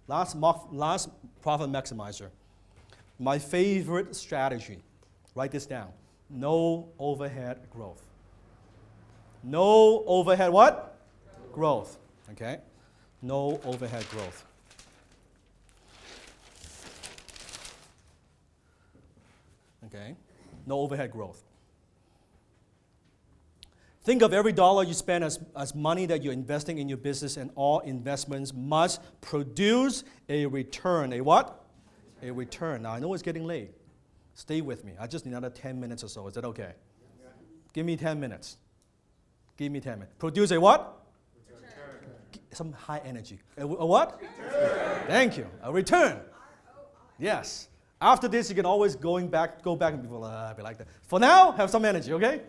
Last profit maximizer. My favorite strategy. Write this down. No overhead growth. No overhead what? Growth. Okay? No overhead growth. Okay? No overhead growth. Think of every dollar you spend as money that you're investing in your business, and all investments must produce a return. A what? A return. Now, I know it's getting late. Stay with me. I just need another 10 minutes or so. Is that okay? Yeah. Give me 10 minutes. Give me 10 minutes. Produce a what? Return. Some high energy. A what? Return. Thank you. A return. Yes. After this, you can always go back and be like that. For now, have some energy, okay?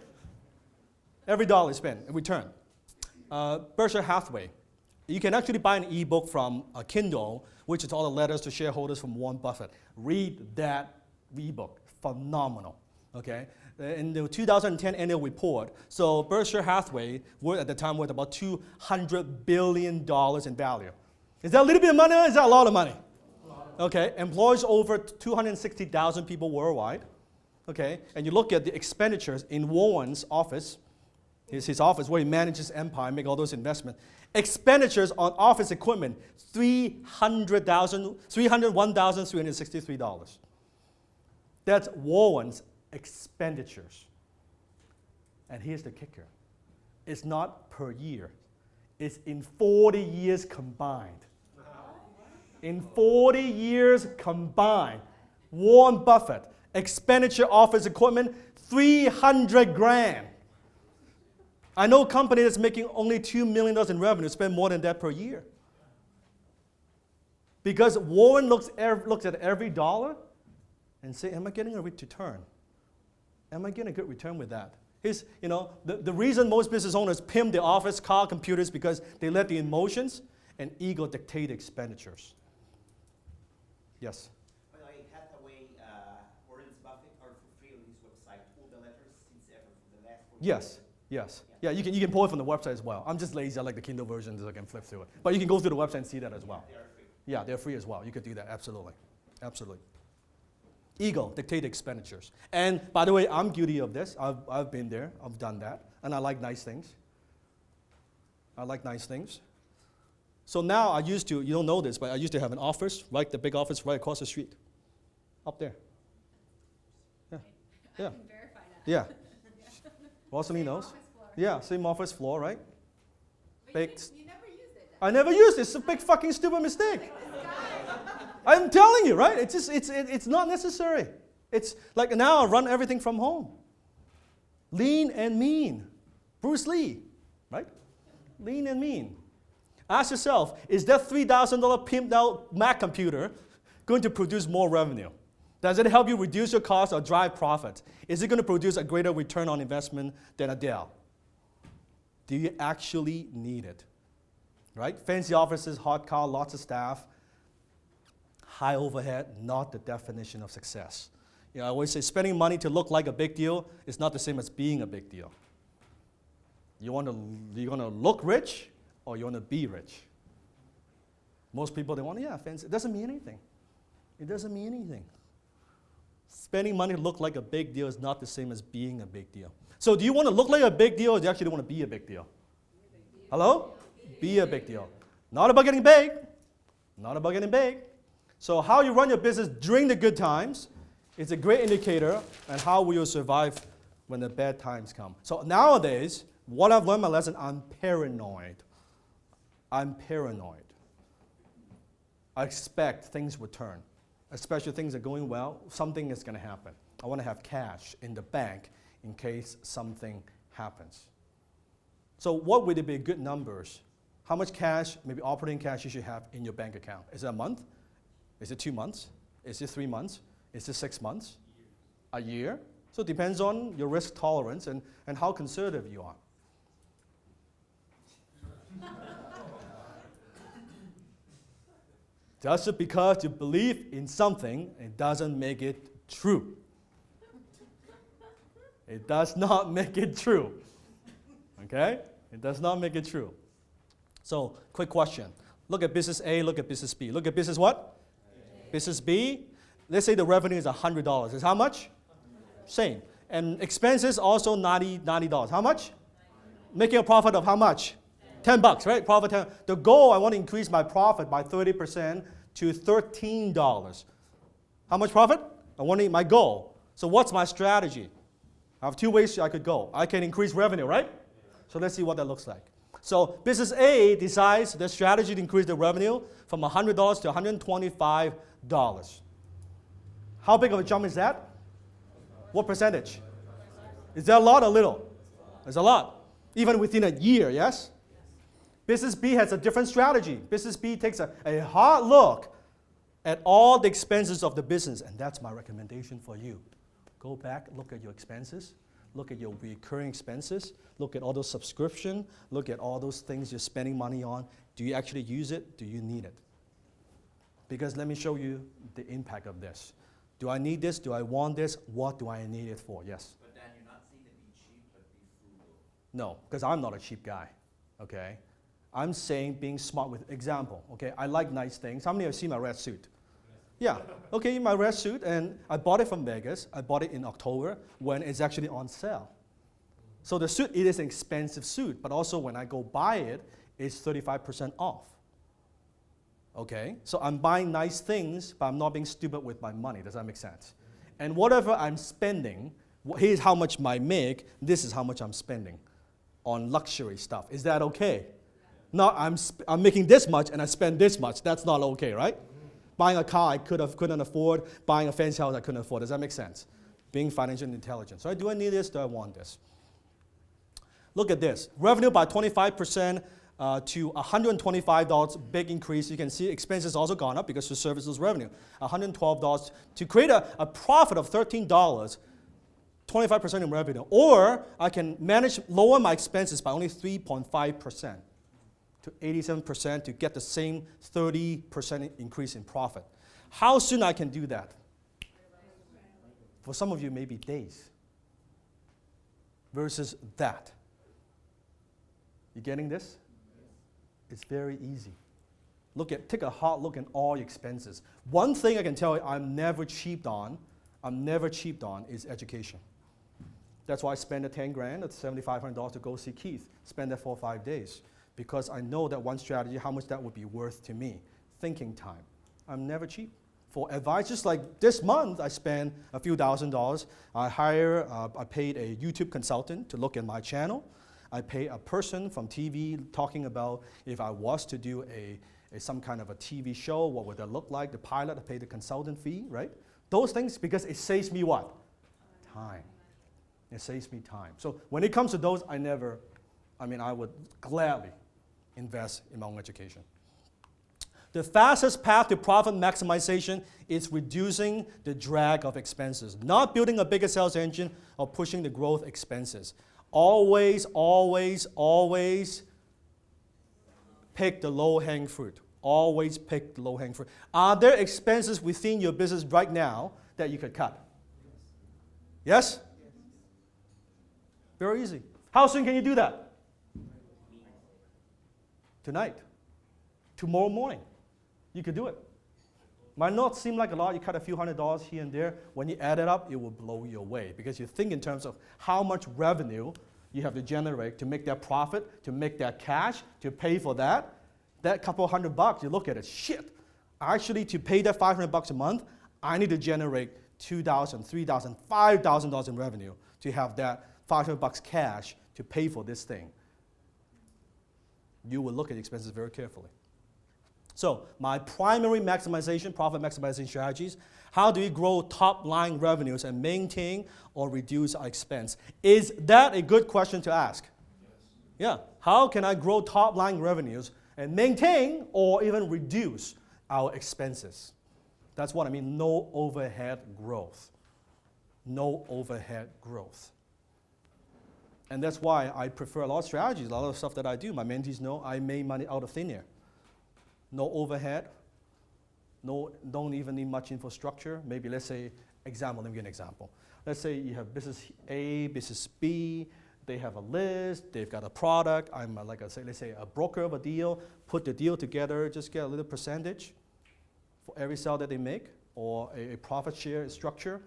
Every dollar spent, a return. Berkshire Hathaway. You can actually buy an ebook from a Kindle, which is all the letters to shareholders from Warren Buffett. Read that ebook. Phenomenal. Okay? In the 2010 annual report, so Berkshire Hathaway at the time worth about $200 billion in value. Is that a little bit of money or is that a lot of money? Okay, employs over 260,000 people worldwide. Okay, and you look at the expenditures in Warren's office, his office where he manages empire, make all those investments. Expenditures on office equipment, $301,363. That's Warren's expenditures. And here's the kicker. It's not per year. It's in 40 years combined. In 40 years combined, Warren Buffett, expenditure office equipment, $300,000. I know a company that's making only $2 million in revenue spend more than that per year. Because Warren looks at every dollar and say, am I getting a return? Am I getting a good return with that? The reason most business owners pimp their office, car, computers, because they let the emotions and ego dictate expenditures. Yes? By the way, Hathaway, Warren Buffett are for free on his website, all the letters since ever for the last 4 years. Yes, yes. Yeah, you can pull it from the website as well. I'm just lazy, I like the Kindle version so I can flip through it. But you can go through the website and see that as well. They are free. Yeah, they're free as well. You could do that, absolutely. Absolutely. Ego, dictate expenditures. And by the way, I'm guilty of this. I've been there, I've done that. And I like nice things. I like nice things. So now I used to, you don't know this, but I used to have an office, right, the big office right across the street. Up there. Yeah. Yeah. I can verify that. Yeah. Rosalie knows. Yeah, same office floor, right? But Big. you never used it. I never used it. It's a big fucking stupid mistake. I'm telling you, right? It's not necessary. It's like now I run everything from home. Lean and mean. Bruce Lee, right? Lean and mean. Ask yourself, is that $3,000 pimped out Mac computer going to produce more revenue? Does it help you reduce your costs or drive profits? Is it going to produce a greater return on investment than a Dell? Do you actually need it? Right? Fancy offices, hot car, lots of staff. High overhead, not the definition of success. I always say spending money to look like a big deal is not the same as being a big deal. You want to look rich or you want to be rich? Most people, they want, fancy. It doesn't mean anything. It doesn't mean anything. Spending money to look like a big deal is not the same as being a big deal. So do you want to look like a big deal or do you actually want to be a big deal? Hello? Be a big deal. Not about getting big. Not about getting big. So how you run your business during the good times is a great indicator on how we will survive when the bad times come. So nowadays, what I've learned my lesson, I'm paranoid. I'm paranoid. I expect things will turn. Especially things are going well, something is going to happen. I want to have cash in the bank in case something happens. So what would be good numbers? How much cash, maybe operating cash you should have in your bank account? Is it a month? Is it 2 months? Is it 3 months? Is it 6 months? A year? So it depends on your risk tolerance and how conservative you are. Just because you believe in something, it doesn't make it true. It does not make it true. Okay? It does not make it true. So, quick question. Look at business A, look at business B. Look at business what? Business B. Let's say the revenue is $100. Is how much? Same. And expenses also $90. How much? Making a profit of how much? $10, right? Profit 10. The goal, I want to increase my profit by 30% to $13. How much profit? My goal. So what's my strategy? I have two ways I could go. I can increase revenue, right? So let's see what that looks like. So business A decides their strategy to increase the revenue from $100 to $125. How big of a jump is that? What percentage? Is that a lot or little? It's a lot. Even within a year, yes? Business B has a different strategy. Business B takes a hard look at all the expenses of the business, and that's my recommendation for you. Go back, look at your expenses, look at your recurring expenses, look at all those subscriptions, look at all those things you're spending money on. Do you actually use it? Do you need it? Because let me show you the impact of this. Do I need this? Do I want this? What do I need it for? Yes? But Dan, you're not saying to be cheap, but be frugal. No, because I'm not a cheap guy, okay? I'm saying being smart with example, okay? I like nice things. How many of you see my red suit? Yeah, okay, my red suit, and I bought it from Vegas. I bought it in October when it's actually on sale. So the suit, it is an expensive suit, but also when I go buy it, it's 35% off. Okay, so I'm buying nice things, but I'm not being stupid with my money. Does that make sense? And whatever I'm spending, here's how much I make, this is how much I'm spending on luxury stuff. Is that okay? No, I'm making this much and I spend this much. That's not okay, right? Buying a car I couldn't afford, buying a fancy house I couldn't afford. Does that make sense? Being financially intelligent. So do I need this? Do I want this? Look at this. Revenue by 25% to $125, big increase. You can see expenses also gone up because the services revenue. $112 to create a profit of $13, 25% in revenue. Or I can lower my expenses by only 3.5%. to 87% to get the same 30% increase in profit. How soon I can do that? For some of you, maybe days. Versus that. You getting this? It's very easy. Take a hard look at all your expenses. One thing I can tell you I'm never cheaped on is education. That's why I spend the 10 grand, that's $7,500 to go see Keith. Spend that 4 or 5 days. Because I know that one strategy, how much that would be worth to me. Thinking time. I'm never cheap. For advice, just like this month, I spent a few $1,000s. I paid a YouTube consultant to look at my channel. I pay a person from TV talking about if I was to do some kind of a TV show, what would that look like? The pilot, I pay the consultant fee, right? Those things, because it saves me what? Time. It saves me time. So when it comes to those, I would gladly invest in my own education. The fastest path to profit maximization is reducing the drag of expenses, not building a bigger sales engine or pushing the growth expenses. Always, always, always pick the low-hanging fruit. Always pick the low-hanging fruit. Are there expenses within your business right now that you could cut? Yes? Very easy. How soon can you do that? Tonight, tomorrow morning, you could do it. Might not seem like a lot, you cut a few $100s here and there. When you add it up, it will blow you away because you think in terms of how much revenue you have to generate to make that profit, to make that cash, to pay for that. That couple $100, you look at it, shit. Actually, to pay that $500 a month, I need to generate $2,000, $3,000, $5,000 in revenue to have that $500 cash to pay for this thing. You will look at the expenses very carefully. So my primary maximization, profit maximization strategies, how do we grow top-line revenues and maintain or reduce our expense? Is that a good question to ask? Yes. Yeah. How can I grow top-line revenues and maintain or even reduce our expenses? That's what I mean, no overhead growth. No overhead growth. And that's why I prefer a lot of strategies, a lot of stuff that I do. My mentees know I made money out of thin air. No overhead, don't even need much infrastructure. Maybe let's say, let me give an example. Let's say you have business A, business B, They have a list, they've got a product. I'm let's say a broker of a deal, put the deal together, just get a little percentage for every sale that they make, or a profit share structure.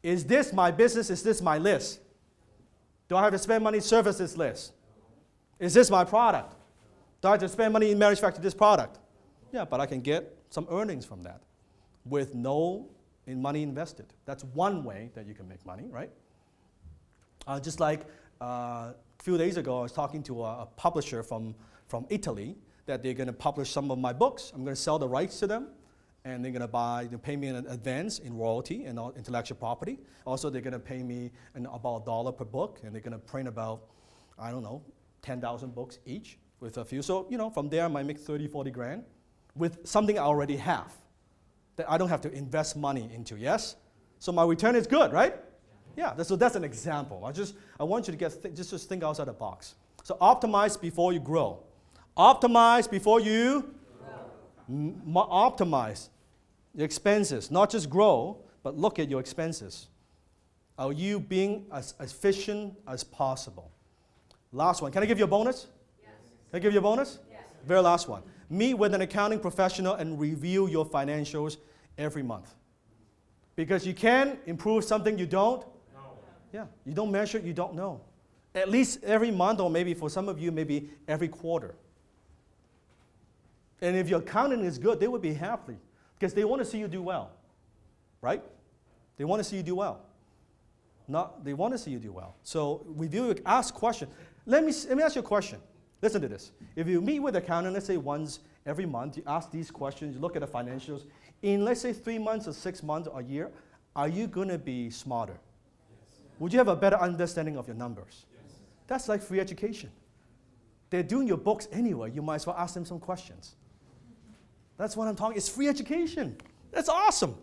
Is this my business? Is this my list? Do I have to spend money to service this list? Is this my product? Do I have to spend money in marriage factor this product? Yeah, but I can get some earnings from that with no money invested. That's one way that you can make money, right? Just like a few days ago, I was talking to a publisher from Italy that they're going to publish some of my books. I'm going to sell the rights to them, and they're going to pay me in advance in royalty and intellectual property. Also, they're going to pay me about $1 per book, and they're going to print about, 10,000 books each with a few. So, from there, I might make 30, 40 grand with something I already have that I don't have to invest money into, yes? So my return is good, right? Yeah, so that's an example. I want you to just think outside the box. So optimize before you grow. Optimize before you optimize your expenses. Not just grow, but look at your expenses. Are you being as efficient as possible? Last one. Can I give you a bonus? Yes. Can I give you a bonus? Yes. Very last one. Meet with an accounting professional and review your financials every month. Because you can improve something you don't. No. Yeah, you don't measure, you don't know. At least every month, or maybe for some of you, maybe every quarter. And if your accounting is good, they would be happy because they want to see you do well, right? They want to see you do well. They want to see you do well. So review, ask questions. Let me ask you a question. Listen to this. If you meet with an accountant, let's say once every month, you ask these questions, you look at the financials. In, let's say, 3 months or 6 months or a year, are you going to be smarter? Yes. Would you have a better understanding of your numbers? Yes. That's like free education. They're doing your books anyway. You might as well ask them some questions. That's what I'm talking. It's free education. That's awesome.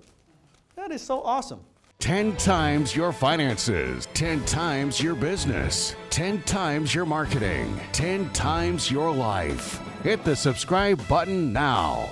That is so awesome. 10 times your finances, 10 times your business, 10 times your marketing, 10 times your life. Hit the subscribe button now.